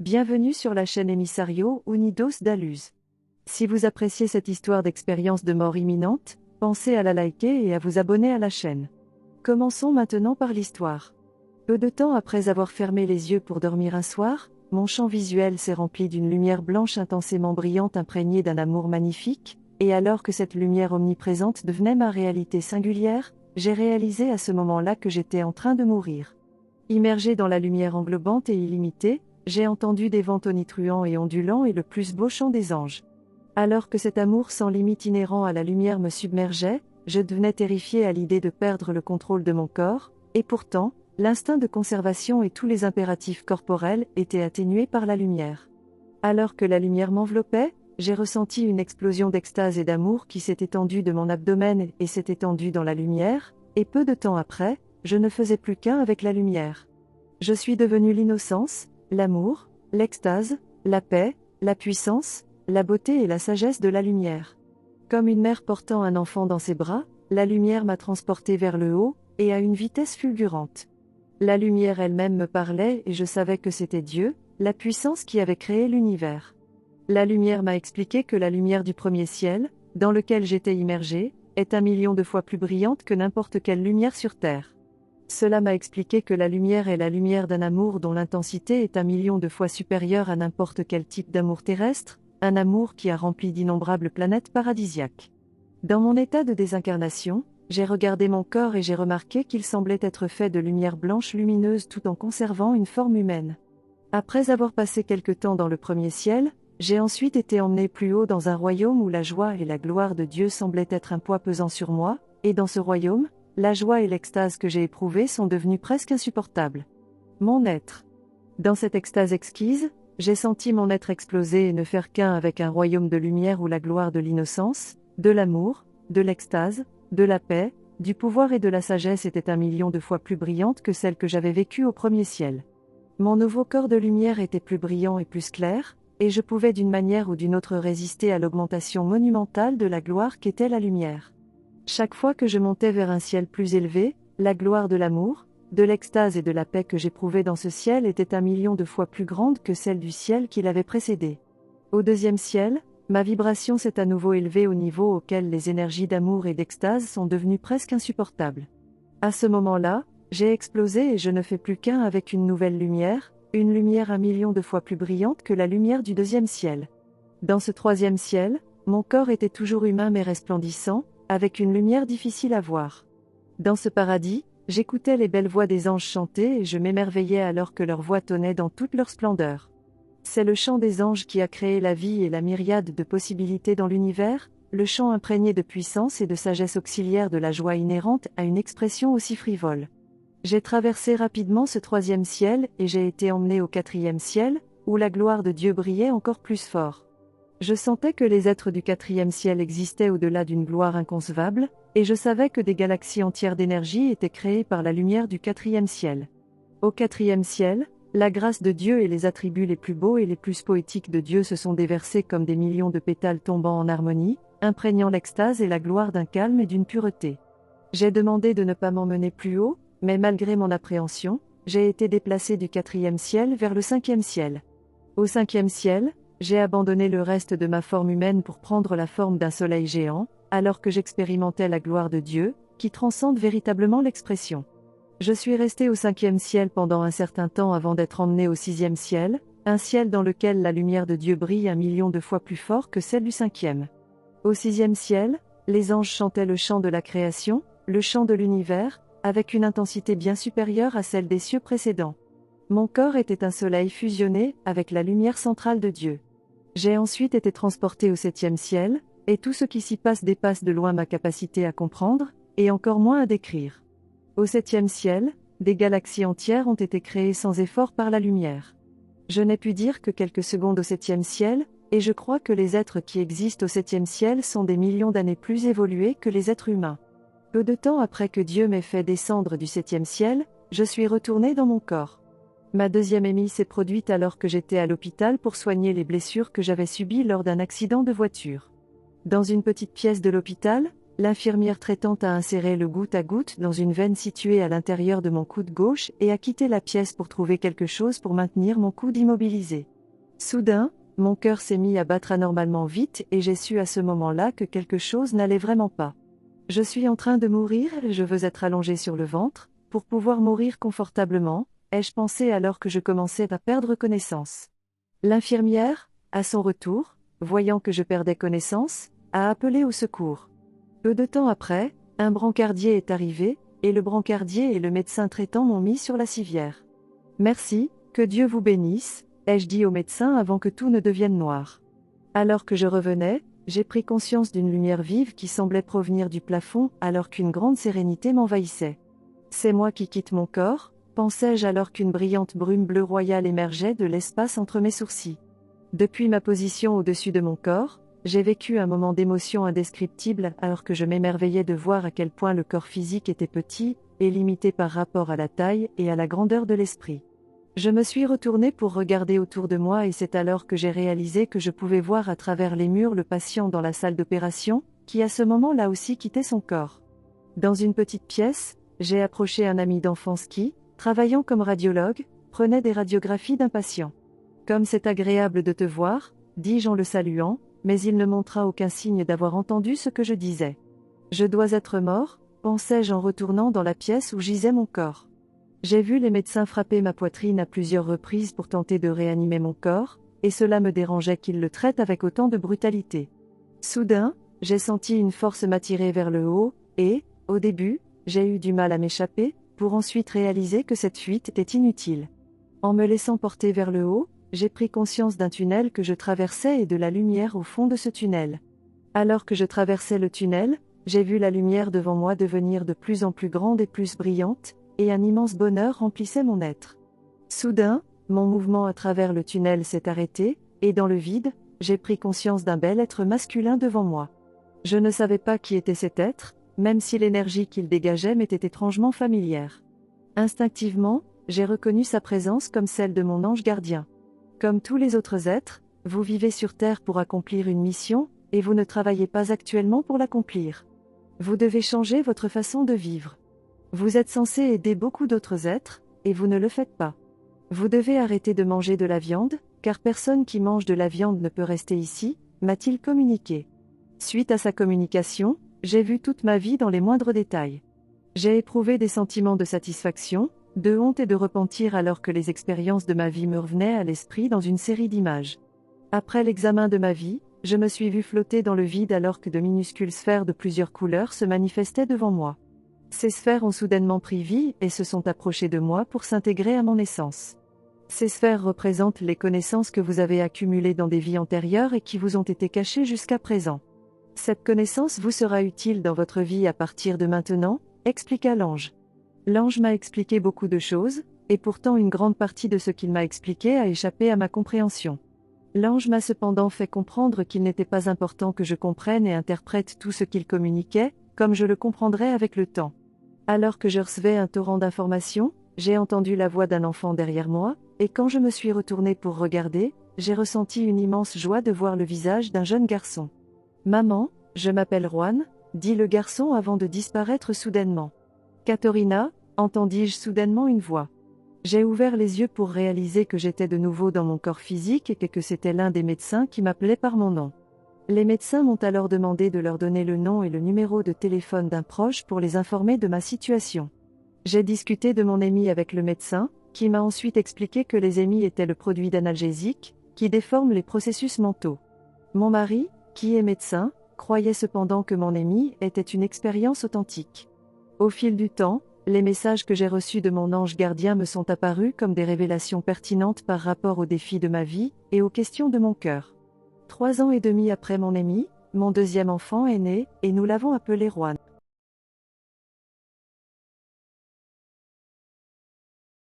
Bienvenue sur la chaîne Emissario Unidos da Luz. Si vous appréciez cette histoire d'expérience de mort imminente, pensez à la liker et à vous abonner à la chaîne. Commençons maintenant par l'histoire. Peu de temps après avoir fermé les yeux pour dormir un soir, mon champ visuel s'est rempli d'une lumière blanche intensément brillante imprégnée d'un amour magnifique, et alors que cette lumière omniprésente devenait ma réalité singulière, j'ai réalisé à ce moment-là que j'étais en train de mourir. Immergé dans la lumière englobante et illimitée, j'ai entendu des vents tonitruants et ondulants et le plus beau chant des anges. Alors que cet amour sans limite inhérent à la lumière me submergeait, je devenais terrifié à l'idée de perdre le contrôle de mon corps, et pourtant, l'instinct de conservation et tous les impératifs corporels étaient atténués par la lumière. Alors que la lumière m'enveloppait, j'ai ressenti une explosion d'extase et d'amour qui s'est étendue de mon abdomen et s'est étendue dans la lumière, et peu de temps après, je ne faisais plus qu'un avec la lumière. Je suis devenu l'innocence, l'amour, l'extase, la paix, la puissance, la beauté et la sagesse de la lumière. Comme une mère portant un enfant dans ses bras, la lumière m'a transporté vers le haut, et à une vitesse fulgurante. La lumière elle-même me parlait et je savais que c'était Dieu, la puissance qui avait créé l'univers. La lumière m'a expliqué que la lumière du premier ciel, dans lequel j'étais immergé, est 1 million de fois plus brillante que n'importe quelle lumière sur Terre. Cela m'a expliqué que la lumière est la lumière d'un amour dont l'intensité est 1 million de fois supérieure à n'importe quel type d'amour terrestre, un amour qui a rempli d'innombrables planètes paradisiaques. Dans mon état de désincarnation, j'ai regardé mon corps et j'ai remarqué qu'il semblait être fait de lumière blanche lumineuse tout en conservant une forme humaine. Après avoir passé quelque temps dans le premier ciel, j'ai ensuite été emmené plus haut dans un royaume où la joie et la gloire de Dieu semblaient être un poids pesant sur moi, et dans ce royaume, la joie et l'extase que j'ai éprouvées sont devenues presque insupportables. Mon être. Dans cette extase exquise, j'ai senti mon être exploser et ne faire qu'un avec un royaume de lumière où la gloire de l'innocence, de l'amour, de l'extase, de la paix, du pouvoir et de la sagesse était 1 million de fois plus brillante que celle que j'avais vécue au premier ciel. Mon nouveau corps de lumière était plus brillant et plus clair, et je pouvais d'une manière ou d'une autre résister à l'augmentation monumentale de la gloire qu'était la lumière. Chaque fois que je montais vers un ciel plus élevé, la gloire de l'amour, de l'extase et de la paix que j'éprouvais dans ce ciel était 1 million de fois plus grande que celle du ciel qui l'avait précédé. Au deuxième ciel, ma vibration s'est à nouveau élevée au niveau auquel les énergies d'amour et d'extase sont devenues presque insupportables. À ce moment-là, j'ai explosé et je ne fais plus qu'un avec une nouvelle lumière, une lumière 1 million de fois plus brillante que la lumière du deuxième ciel. Dans ce troisième ciel, mon corps était toujours humain mais resplendissant, avec une lumière difficile à voir. Dans ce paradis, j'écoutais les belles voix des anges chanter et je m'émerveillais alors que leurs voix tonnaient dans toute leur splendeur. C'est le chant des anges qui a créé la vie et la myriade de possibilités dans l'univers, le chant imprégné de puissance et de sagesse auxiliaire de la joie inhérente à une expression aussi frivole. J'ai traversé rapidement ce troisième ciel et j'ai été emmené au quatrième ciel, où la gloire de Dieu brillait encore plus fort. Je sentais que les êtres du quatrième ciel existaient au-delà d'une gloire inconcevable, et je savais que des galaxies entières d'énergie étaient créées par la lumière du quatrième ciel. Au quatrième ciel, la grâce de Dieu et les attributs les plus beaux et les plus poétiques de Dieu se sont déversés comme des millions de pétales tombant en harmonie, imprégnant l'extase et la gloire d'un calme et d'une pureté. J'ai demandé de ne pas m'emmener plus haut, mais malgré mon appréhension, j'ai été déplacé du quatrième ciel vers le cinquième ciel. Au cinquième ciel, j'ai abandonné le reste de ma forme humaine pour prendre la forme d'un soleil géant, alors que j'expérimentais la gloire de Dieu, qui transcende véritablement l'expression. Je suis resté au cinquième ciel pendant un certain temps avant d'être emmené au sixième ciel, un ciel dans lequel la lumière de Dieu brille 1 million de fois plus fort que celle du cinquième. Au sixième ciel, les anges chantaient le chant de la création, le chant de l'univers, avec une intensité bien supérieure à celle des cieux précédents. Mon corps était un soleil fusionné avec la lumière centrale de Dieu. J'ai ensuite été transporté au septième ciel, et tout ce qui s'y passe dépasse de loin ma capacité à comprendre, et encore moins à décrire. Au septième ciel, des galaxies entières ont été créées sans effort par la lumière. Je n'ai pu dire que quelques secondes au septième ciel, et je crois que les êtres qui existent au septième ciel sont des millions d'années plus évolués que les êtres humains. Peu de temps après que Dieu m'ait fait descendre du septième ciel, je suis retourné dans mon corps. Ma deuxième émie s'est produite alors que j'étais à l'hôpital pour soigner les blessures que j'avais subies lors d'un accident de voiture. Dans une petite pièce de l'hôpital, l'infirmière traitante a inséré le goutte à goutte dans une veine située à l'intérieur de mon coude gauche et a quitté la pièce pour trouver quelque chose pour maintenir mon coude immobilisé. Soudain, mon cœur s'est mis à battre anormalement vite et j'ai su à ce moment-là que quelque chose n'allait vraiment pas. Je suis en train de mourir, je veux être allongé sur le ventre, pour pouvoir mourir confortablement, ai-je pensé alors que je commençais à perdre connaissance. L'infirmière, à son retour, voyant que je perdais connaissance, a appelé au secours. Peu de temps après, un brancardier est arrivé, et le brancardier et le médecin traitant m'ont mis sur la civière. Merci, que Dieu vous bénisse, ai-je dit au médecin avant que tout ne devienne noir. Alors que je revenais, j'ai pris conscience d'une lumière vive qui semblait provenir du plafond alors qu'une grande sérénité m'envahissait. C'est moi qui quitte mon corps, pensais-je alors qu'une brillante brume bleu royale émergeait de l'espace entre mes sourcils. Depuis ma position au-dessus de mon corps, j'ai vécu un moment d'émotion indescriptible alors que je m'émerveillais de voir à quel point le corps physique était petit et limité par rapport à la taille et à la grandeur de l'esprit. Je me suis retourné pour regarder autour de moi et c'est alors que j'ai réalisé que je pouvais voir à travers les murs le patient dans la salle d'opération, qui à ce moment-là aussi quittait son corps. Dans une petite pièce, j'ai approché un ami d'enfance qui, travaillant comme radiologue, prenait des radiographies d'un patient. « Comme c'est agréable de te voir », dis-je en le saluant, mais il ne montra aucun signe d'avoir entendu ce que je disais. « Je dois être mort », pensais-je en retournant dans la pièce où gisait mon corps. J'ai vu les médecins frapper ma poitrine à plusieurs reprises pour tenter de réanimer mon corps, et cela me dérangeait qu'ils le traitent avec autant de brutalité. Soudain, j'ai senti une force m'attirer vers le haut, et, au début, j'ai eu du mal à m'échapper, pour ensuite réaliser que cette fuite était inutile. En me laissant porter vers le haut, j'ai pris conscience d'un tunnel que je traversais et de la lumière au fond de ce tunnel. Alors que je traversais le tunnel, j'ai vu la lumière devant moi devenir de plus en plus grande et plus brillante, et un immense bonheur remplissait mon être. Soudain, mon mouvement à travers le tunnel s'est arrêté, et dans le vide, j'ai pris conscience d'un bel être masculin devant moi. Je ne savais pas qui était cet être, même si l'énergie qu'il dégageait m'était étrangement familière. Instinctivement, j'ai reconnu sa présence comme celle de mon ange gardien. Comme tous les autres êtres, vous vivez sur Terre pour accomplir une mission, et vous ne travaillez pas actuellement pour l'accomplir. Vous devez changer votre façon de vivre. Vous êtes censé aider beaucoup d'autres êtres, et vous ne le faites pas. Vous devez arrêter de manger de la viande, car personne qui mange de la viande ne peut rester ici, m'a-t-il communiqué. Suite à sa communication, j'ai vu toute ma vie dans les moindres détails. J'ai éprouvé des sentiments de satisfaction, de honte et de repentir alors que les expériences de ma vie me revenaient à l'esprit dans une série d'images. Après l'examen de ma vie, je me suis vu flotter dans le vide alors que de minuscules sphères de plusieurs couleurs se manifestaient devant moi. Ces sphères ont soudainement pris vie et se sont approchées de moi pour s'intégrer à mon essence. Ces sphères représentent les connaissances que vous avez accumulées dans des vies antérieures et qui vous ont été cachées jusqu'à présent. Cette connaissance vous sera utile dans votre vie à partir de maintenant, expliqua l'ange. L'ange m'a expliqué beaucoup de choses, et pourtant une grande partie de ce qu'il m'a expliqué a échappé à ma compréhension. L'ange m'a cependant fait comprendre qu'il n'était pas important que je comprenne et interprète tout ce qu'il communiquait, comme je le comprendrais avec le temps. Alors que je recevais un torrent d'informations, j'ai entendu la voix d'un enfant derrière moi, et quand je me suis retourné pour regarder, j'ai ressenti une immense joie de voir le visage d'un jeune garçon. « Maman, je m'appelle Juan », dit le garçon avant de disparaître soudainement. « Katharina », entendis-je soudainement une voix. J'ai ouvert les yeux pour réaliser que j'étais de nouveau dans mon corps physique et que c'était l'un des médecins qui m'appelait par mon nom. Les médecins m'ont alors demandé de leur donner le nom et le numéro de téléphone d'un proche pour les informer de ma situation. J'ai discuté de mon émi avec le médecin, qui m'a ensuite expliqué que les émis étaient le produit d'analgésiques, qui déforment les processus mentaux. Mon mari, qui est médecin, croyait cependant que mon émi était une expérience authentique. Au fil du temps, les messages que j'ai reçus de mon ange gardien me sont apparus comme des révélations pertinentes par rapport aux défis de ma vie et aux questions de mon cœur. 3 ans et demi après mon émi, mon deuxième enfant est né, et nous l'avons appelé Juan.